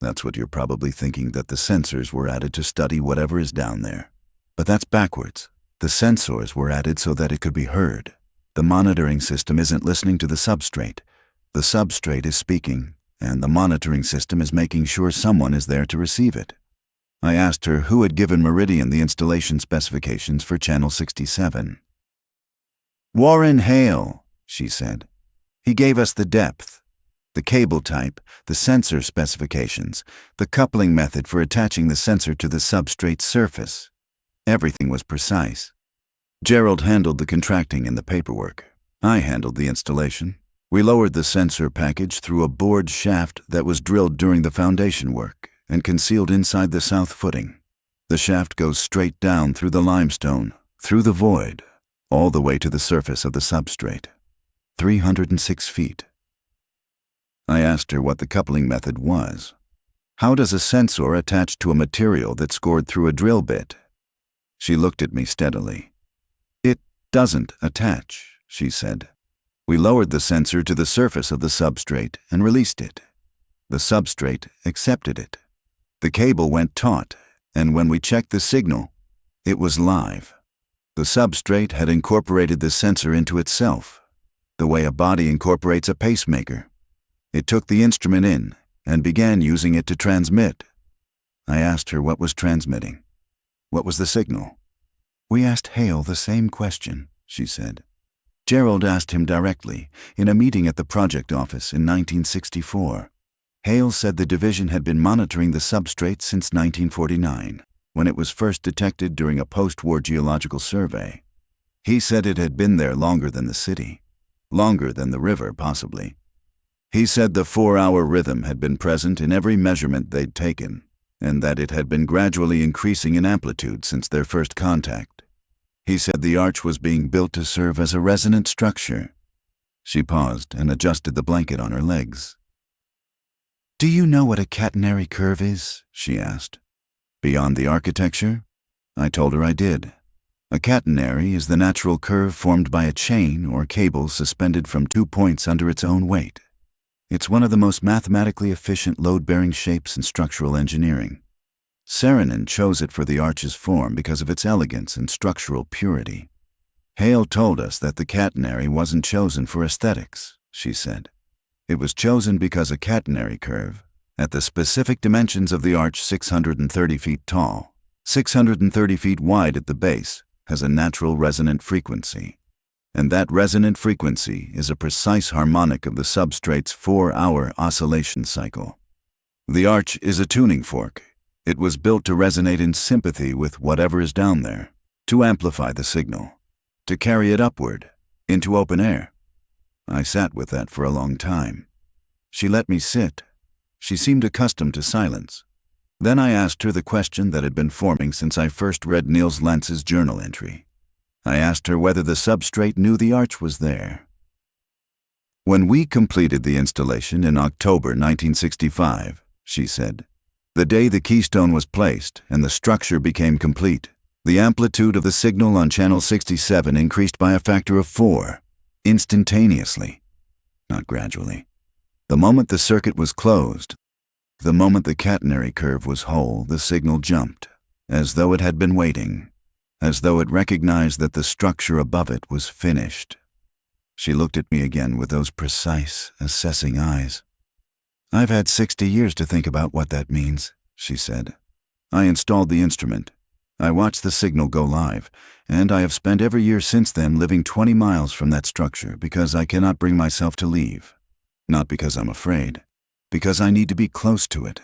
That's what you're probably thinking, that the sensors were added to study whatever is down there. But that's backwards. The sensors were added so that it could be heard. The monitoring system isn't listening to the substrate. The substrate is speaking, and the monitoring system is making sure someone is there to receive it." I asked her who had given Meridian the installation specifications for Channel 67. "Warren Hale," she said. "He gave us the depth, the cable type, the sensor specifications, the coupling method for attaching the sensor to the substrate surface. Everything was precise. Gerald handled the contracting and the paperwork. I handled the installation. We lowered the sensor package through a bored shaft that was drilled during the foundation work and concealed inside the south footing. The shaft goes straight down through the limestone, through the void, all the way to the surface of the substrate. 306 feet. I asked her what the coupling method was. How does a sensor attach to a material that's scored through a drill bit? She looked at me steadily. "It doesn't attach," she said. "We lowered the sensor to the surface of the substrate and released it. The substrate accepted it. The cable went taut, and when we checked the signal, it was live. The substrate had incorporated the sensor into itself, the way a body incorporates a pacemaker. It took the instrument in and began using it to transmit." I asked her what was transmitting. What was the signal? "We asked Hale the same question," she said. "Gerald asked him directly in a meeting at the project office in 1964. Hale said the division had been monitoring the substrate since 1949, when it was first detected during a post-war geological survey. He said it had been there longer than the city, longer than the river, possibly. He said the 4-hour rhythm had been present in every measurement they'd taken, and that it had been gradually increasing in amplitude since their first contact. He said the arch was being built to serve as a resonant structure." She paused and adjusted the blanket on her legs. "Do you know what a catenary curve is?" she asked. "Beyond the architecture?" I told her I did. A catenary is the natural curve formed by a chain or cable suspended from 2 points under its own weight. It's one of the most mathematically efficient load-bearing shapes in structural engineering. Saarinen chose it for the arch's form because of its elegance and structural purity. Hale told us that the catenary wasn't chosen for aesthetics, she said. It was chosen because a catenary curve, at the specific dimensions of the arch 630 feet tall, 630 feet wide at the base, has a natural resonant frequency. And that resonant frequency is a precise harmonic of the substrate's 4-hour oscillation cycle. The arch is a tuning fork. It was built to resonate in sympathy with whatever is down there, to amplify the signal, to carry it upward, into open air. I sat with that for a long time. She let me sit. She seemed accustomed to silence. Then I asked her the question that had been forming since I first read Niels Lentz's journal entry. I asked her whether the substrate knew the arch was there. "When we completed the installation in October 1965, she said, "the day the keystone was placed and the structure became complete, the amplitude of the signal on channel 67 increased by a factor of 4, instantaneously, not gradually. The moment the circuit was closed, the moment the catenary curve was whole, the signal jumped, as though it had been waiting, as though it recognized that the structure above it was finished." She looked at me again with those precise, assessing eyes. "I've had 60 years to think about what that means," she said. "I installed the instrument. I watched the signal go live, and I have spent every year since then living 20 miles from that structure because I cannot bring myself to leave. Not because I'm afraid, because I need to be close to it.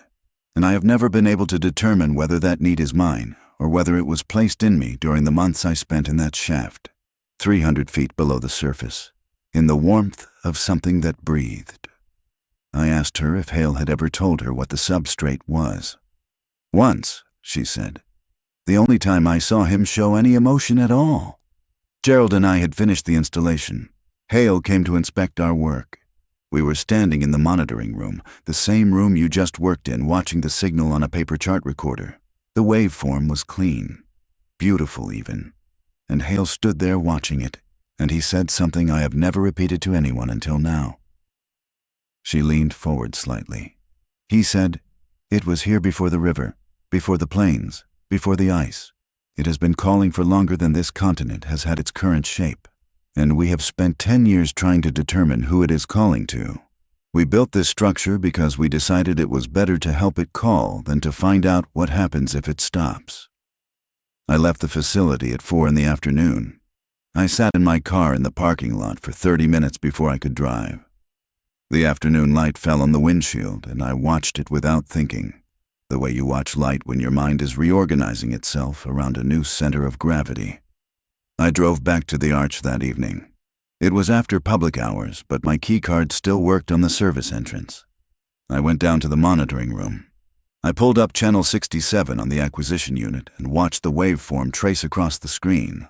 And I have never been able to determine whether that need is mine or whether it was placed in me during the months I spent in that shaft, 300 feet below the surface, in the warmth of something that breathed." I asked her if Hale had ever told her what the substrate was. "Once," she said. "The only time I saw him show any emotion at all. Gerald and I had finished the installation. Hale came to inspect our work. We were standing in the monitoring room, the same room you just worked in, watching the signal on a paper chart recorder. The waveform was clean, beautiful even, and Hale stood there watching it, and he said something I have never repeated to anyone until now. She leaned forward slightly. He said, "It was here before the river, before the plains, before the ice. It has been calling for longer than this continent has had its current shape, and we have spent 10 years trying to determine who it is calling to. We built this structure because we decided it was better to help it call than to find out what happens if it stops." I left the facility at 4 in the afternoon. I sat in my car in the parking lot for 30 minutes before I could drive. The afternoon light fell on the windshield, and I watched it without thinking, the way you watch light when your mind is reorganizing itself around a new center of gravity. I drove back to the Arch that evening. It was after public hours, but my keycard still worked on the service entrance. I went down to the monitoring room. I pulled up channel 67 on the acquisition unit and watched the waveform trace across the screen.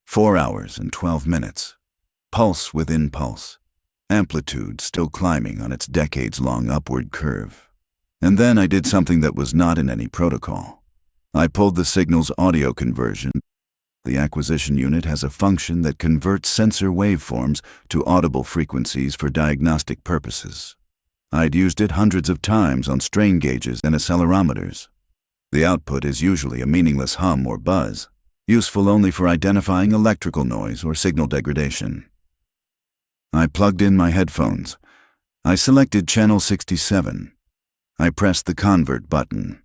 4 hours and 12 minutes. Pulse within pulse. Amplitude still climbing on its decades-long upward curve. And then I did something that was not in any protocol. I pulled the signal's audio conversion. The acquisition unit has a function that converts sensor waveforms to audible frequencies for diagnostic purposes. I'd used it hundreds of times on strain gauges and accelerometers. The output is usually a meaningless hum or buzz, useful only for identifying electrical noise or signal degradation. I plugged in my headphones. I selected channel 67. I pressed the convert button.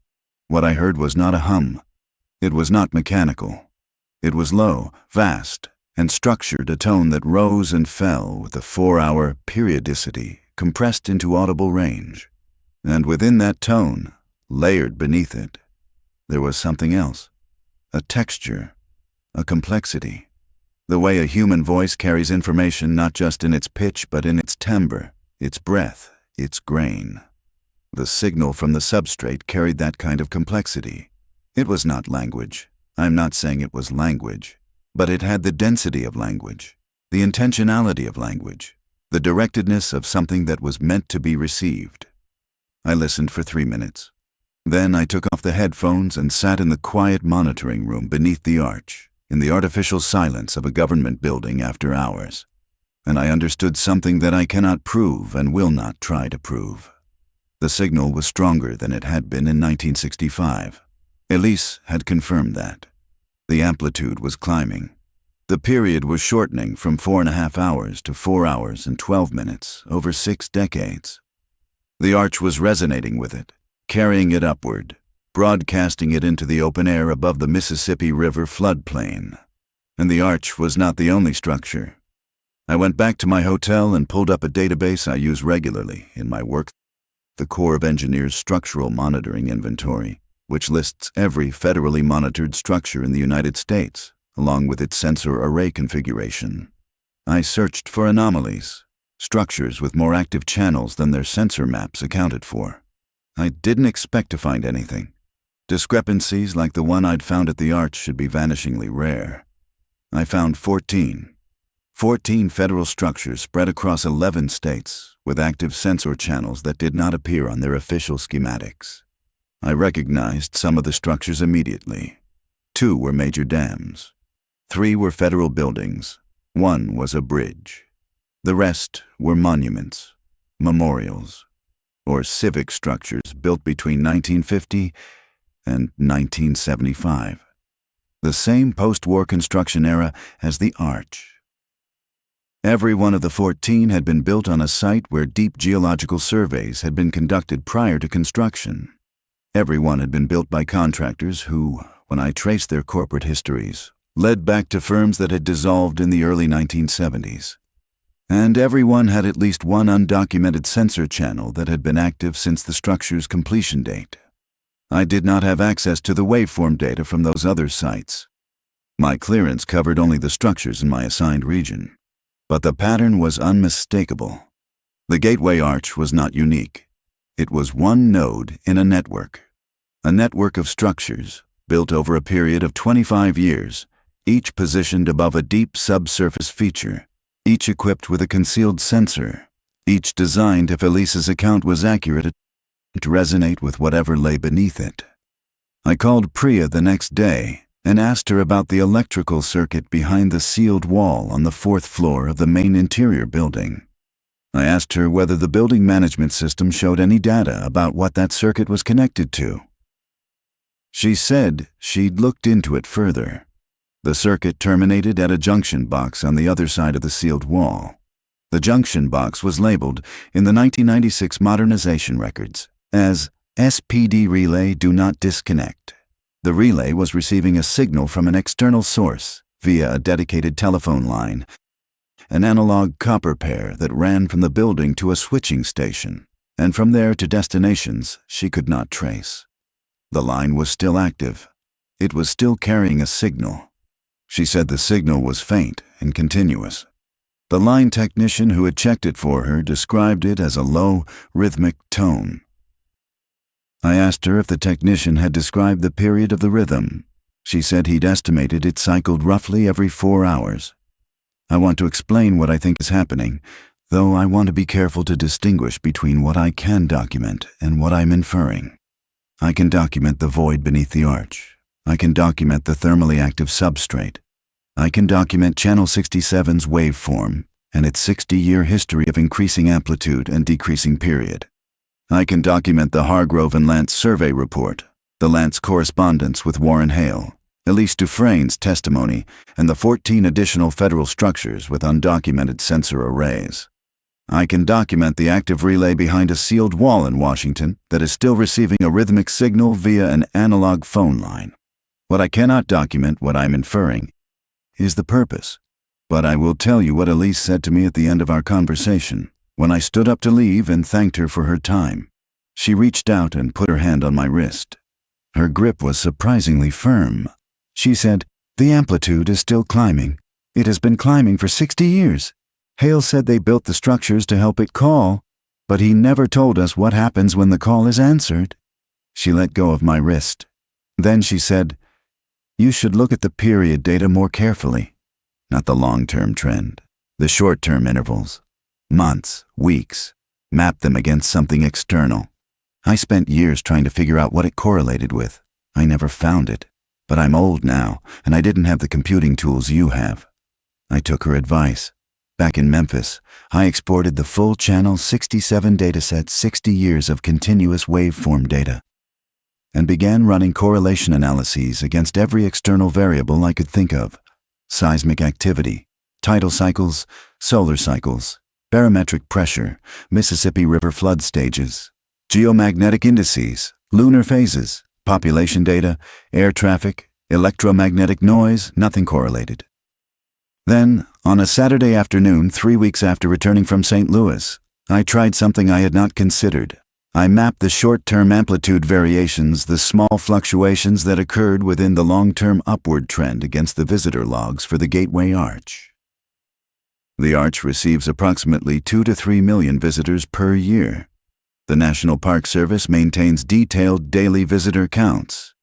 What I heard was not a hum. It was not mechanical. It was low, vast, and structured, a tone that rose and fell with a 4-hour periodicity compressed into audible range. And within that tone, layered beneath it, there was something else. A texture, a complexity. The way a human voice carries information not just in its pitch but in its timbre, its breath, its grain. The signal from the substrate carried that kind of complexity. It was not language. I'm not saying it was language, but it had the density of language, the intentionality of language, the directedness of something that was meant to be received. I listened for 3 minutes. Then I took off the headphones and sat in the quiet monitoring room beneath the arch, in the artificial silence of a government building after hours. And I understood something that I cannot prove and will not try to prove. The signal was stronger than it had been in 1965. Elise had confirmed that. The amplitude was climbing. The period was shortening from 4.5 hours to 4 hours and 12 minutes over 6 decades. The arch was resonating with it, carrying it upward, broadcasting it into the open air above the Mississippi River floodplain. And the arch was not the only structure. I went back to my hotel and pulled up a database I use regularly in my work, the Corps of Engineers Structural Monitoring Inventory, which lists every federally monitored structure in the United States, along with its sensor array configuration. I searched for anomalies, structures with more active channels than their sensor maps accounted for. I didn't expect to find anything. Discrepancies like the one I'd found at the Arch should be vanishingly rare. I found 14 federal structures spread across 11 states with active sensor channels that did not appear on their official schematics. I recognized some of the structures immediately. 2 were major dams. 3 were federal buildings. 1 was a bridge. The rest were monuments, memorials, or civic structures built between 1950 and 1975. The same post-war construction era as the Arch. Every one of the 14 had been built on a site where deep geological surveys had been conducted prior to construction. Every one had been built by contractors who, when I traced their corporate histories, led back to firms that had dissolved in the early 1970s. And every one had at least one undocumented sensor channel that had been active since the structure's completion date. I did not have access to the waveform data from those other sites. My clearance covered only the structures in my assigned region. But the pattern was unmistakable. The Gateway Arch was not unique. It was one node in a network of structures built over a period of 25 years, each positioned above a deep subsurface feature, each equipped with a concealed sensor, each designed if Elise's account was accurate to resonate with whatever lay beneath it. I called Priya the next day and asked her about the electrical circuit behind the sealed wall on the 4th floor of the main interior building. I asked her whether the building management system showed any data about what that circuit was connected to. She said she'd looked into it further. The circuit terminated at a junction box on the other side of the sealed wall. The junction box was labeled in the 1996 modernization records as SPD Relay Do Not Disconnect. The relay was receiving a signal from an external source via a dedicated telephone line, an analog copper pair that ran from the building to a switching station, and from there to destinations she could not trace. The line was still active. It was still carrying a signal. She said the signal was faint and continuous. The line technician who had checked it for her described it as a low, rhythmic tone. I asked her if the technician had described the period of the rhythm. She said he'd estimated it cycled roughly every 4 hours. I want to explain what I think is happening, though I want to be careful to distinguish between what I can document and what I'm inferring. I can document the void beneath the arch. I can document the thermally active substrate. I can document Channel 67's waveform and its 60-year history of increasing amplitude and decreasing period. I can document the Hargrove and Lance survey report, the Lance correspondence with Warren Hale, Elise Dufresne's testimony, and the 14 additional federal structures with undocumented sensor arrays. I can document the active relay behind a sealed wall in Washington that is still receiving a rhythmic signal via an analog phone line. What I cannot document, what I'm inferring, is the purpose. But I will tell you what Elise said to me at the end of our conversation, when I stood up to leave and thanked her for her time. She reached out and put her hand on my wrist. Her grip was surprisingly firm. She said, "The amplitude is still climbing. It has been climbing for 60 years. Hale said they built the structures to help it call, but he never told us what happens when the call is answered." She let go of my wrist. Then she said, "You should look at the period data more carefully. Not the long-term trend, the short-term intervals. Months, weeks. Map them against something external. I spent years trying to figure out what it correlated with. I never found it. But I'm old now, and I didn't have the computing tools you have." I took her advice. Back in Memphis, I exported the full Channel 67 dataset, 60 years of continuous waveform data, and began running correlation analyses against every external variable I could think of: seismic activity, tidal cycles, solar cycles, barometric pressure, Mississippi River flood stages, geomagnetic indices, lunar phases, population data, air traffic, electromagnetic noise. Nothing correlated. Then, on a Saturday afternoon 3 weeks after returning from St. Louis, I tried something I had not considered. I mapped the short-term amplitude variations, the small fluctuations that occurred within the long-term upward trend against the visitor logs for the Gateway Arch. The Arch receives approximately 2 to 3 million visitors per year. The National Park Service maintains detailed daily visitor counts.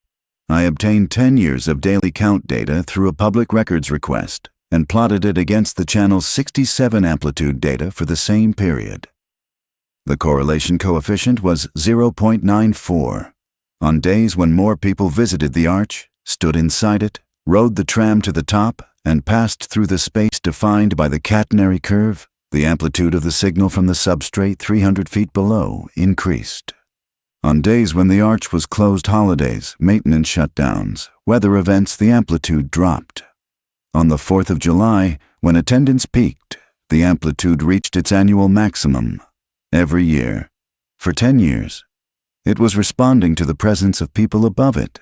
I obtained 10 years of daily count data through a public records request and plotted it against the Channel's 67 amplitude data for the same period. The correlation coefficient was 0.94. On days when more people visited the arch, stood inside it, rode the tram to the top, and passed through the space defined by the catenary curve, the amplitude of the signal from the substrate 300 feet below increased. On days when the arch was closed, holidays, maintenance shutdowns, weather events, the amplitude dropped. On the 4th of July, when attendance peaked, the amplitude reached its annual maximum. Every year, for 10 years, it was responding to the presence of people above it.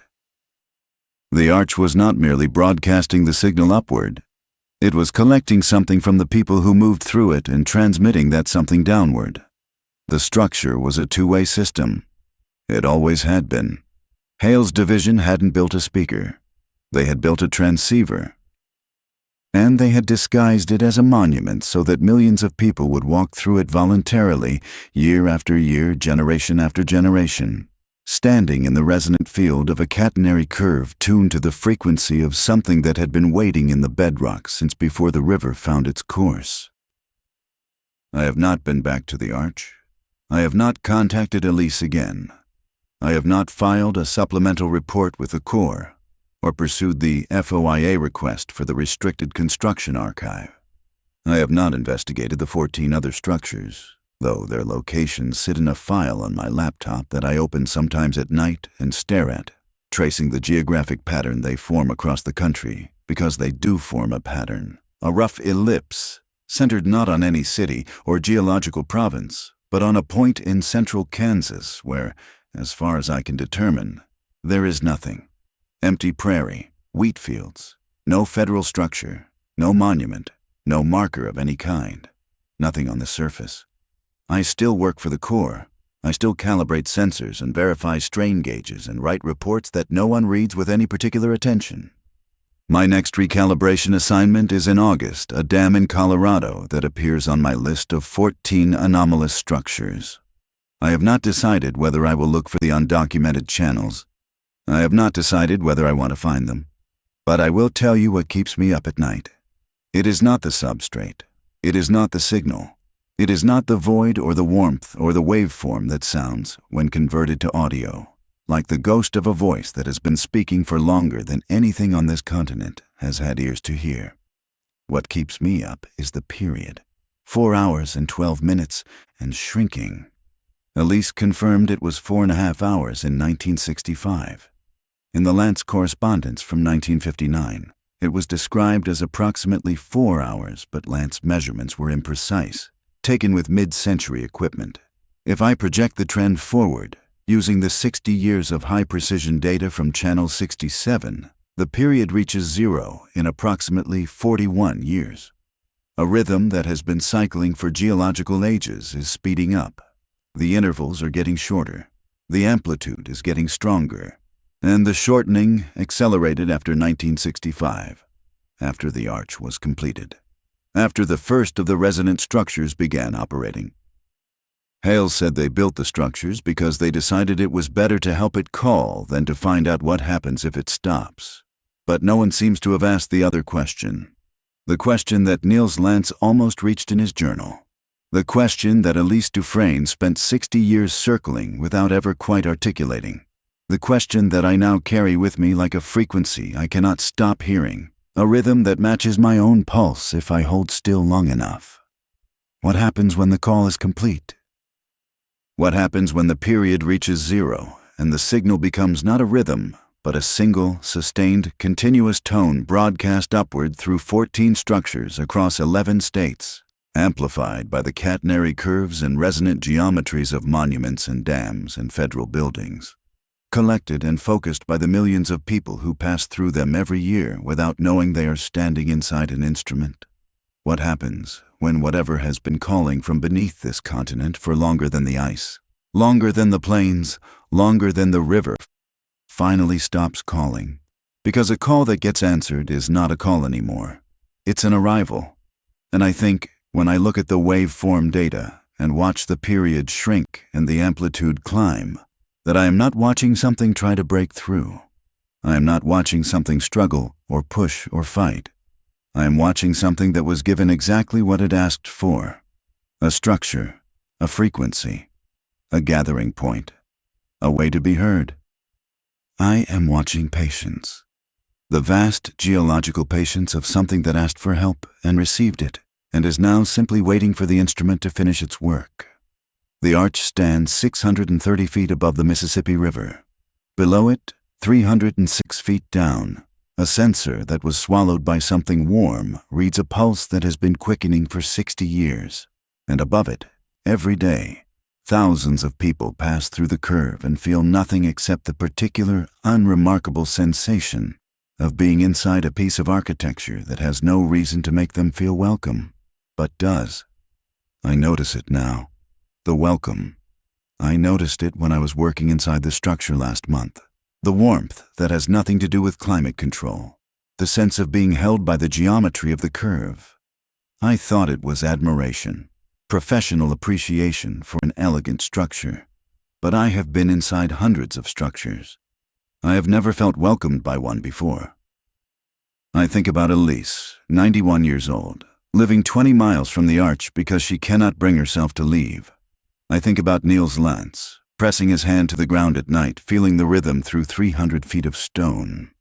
The arch was not merely broadcasting the signal upward. It was collecting something from the people who moved through it and transmitting that something downward. The structure was a two-way system. It always had been. Hale's division hadn't built a speaker. They had built a transceiver. And they had disguised it as a monument so that millions of people would walk through it voluntarily, year after year, generation after generation, standing in the resonant field of a catenary curve tuned to the frequency of something that had been waiting in the bedrock since before the river found its course. I have not been back to the Arch. I have not contacted Elise again. I have not filed a supplemental report with the Corps or pursued the FOIA request for the Restricted Construction Archive. I have not investigated the 14 other structures, though their locations sit in a file on my laptop that I open sometimes at night and stare at, tracing the geographic pattern they form across the country, because they do form a pattern, a rough ellipse, centered not on any city or geological province, but on a point in central Kansas where, as far as I can determine, there is nothing. Empty prairie, wheat fields, no federal structure, no monument, no marker of any kind, nothing on the surface. I still work for the Corps. I still calibrate sensors and verify strain gauges and write reports that no one reads with any particular attention. My next recalibration assignment is in August, a dam in Colorado that appears on my list of 14 anomalous structures. I have not decided whether I will look for the undocumented channels. I have not decided whether I want to find them. But I will tell you what keeps me up at night. It is not the substrate. It is not the signal. It is not the void or the warmth or the waveform that sounds, when converted to audio, like the ghost of a voice that has been speaking for longer than anything on this continent has had ears to hear. What keeps me up is the period. 4 hours and 12 minutes, and shrinking. Elise confirmed it was 4.5 hours in 1965. In the Lance correspondence from 1959, it was described as approximately 4 hours, but Lance measurements were imprecise, taken with mid-century equipment. If I project the trend forward, using the 60 years of high-precision data from Channel 67, the period reaches 0 in approximately 41 years. A rhythm that has been cycling for geological ages is speeding up. The intervals are getting shorter. The amplitude is getting stronger. And the shortening accelerated after 1965, after the Arch was completed, after the first of the resonant structures began operating. Hale said they built the structures because they decided it was better to help it call than to find out what happens if it stops. But no one seems to have asked the other question. The question that Niels Lance almost reached in his journal. The question that Elise Dufresne spent 60 years circling without ever quite articulating. The question that I now carry with me like a frequency I cannot stop hearing, a rhythm that matches my own pulse if I hold still long enough. What happens when the call is complete? What happens when the period reaches 0 and the signal becomes not a rhythm, but a single, sustained, continuous tone broadcast upward through 14 structures across 11 states, amplified by the catenary curves and resonant geometries of monuments and dams and federal buildings, collected and focused by the millions of people who pass through them every year without knowing they are standing inside an instrument? What happens when whatever has been calling from beneath this continent for longer than the ice, longer than the plains, longer than the river, finally stops calling? Because a call that gets answered is not a call anymore. It's an arrival. And I think, when I look at the waveform data and watch the period shrink and the amplitude climb, that I am not watching something try to break through. I am not watching something struggle or push or fight. I am watching something that was given exactly what it asked for. A structure, a frequency, a gathering point, a way to be heard. I am watching patience. The vast geological patience of something that asked for help and received it, and is now simply waiting for the instrument to finish its work. The Arch stands 630 feet above the Mississippi River. Below it, 306 feet down, a sensor that was swallowed by something warm reads a pulse that has been quickening for 60 years. And above it, every day, thousands of people pass through the curve and feel nothing except the particular, unremarkable sensation of being inside a piece of architecture that has no reason to make them feel welcome, but does. I notice it now. The welcome. I noticed it when I was working inside the structure last month. The warmth that has nothing to do with climate control. The sense of being held by the geometry of the curve. I thought it was admiration, professional appreciation for an elegant structure. But I have been inside hundreds of structures. I have never felt welcomed by one before. I think about Elise, 91 years old, living 20 miles from the arch because she cannot bring herself to leave. I think about Niels Lantz, pressing his hand to the ground at night, feeling the rhythm through 300 feet of stone.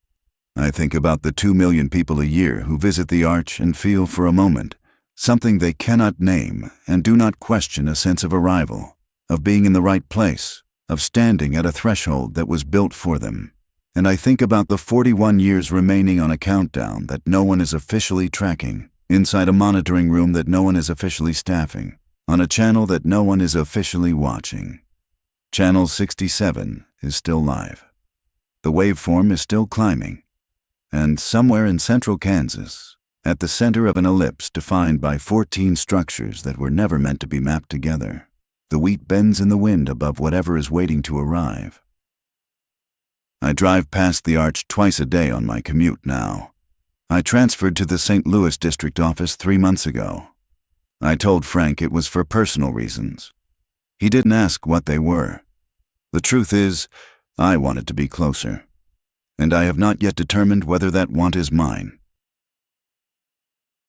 I think about the 2 million people a year who visit the arch and feel for a moment something they cannot name and do not question a sense of arrival, of being in the right place, of standing at a threshold that was built for them. And I think about the 41 years remaining on a countdown that no one is officially tracking, inside a monitoring room that no one is officially staffing, on a channel that no one is officially watching. Channel 67 is still live. The waveform is still climbing. And somewhere in central Kansas, at the center of an ellipse defined by 14 structures that were never meant to be mapped together, the wheat bends in the wind above whatever is waiting to arrive. I drive past the arch twice a day on my commute now. I transferred to the St. Louis district office 3 months ago. I told Frank it was for personal reasons. He didn't ask what they were. The truth is, I wanted to be closer. And I have not yet determined whether that want is mine.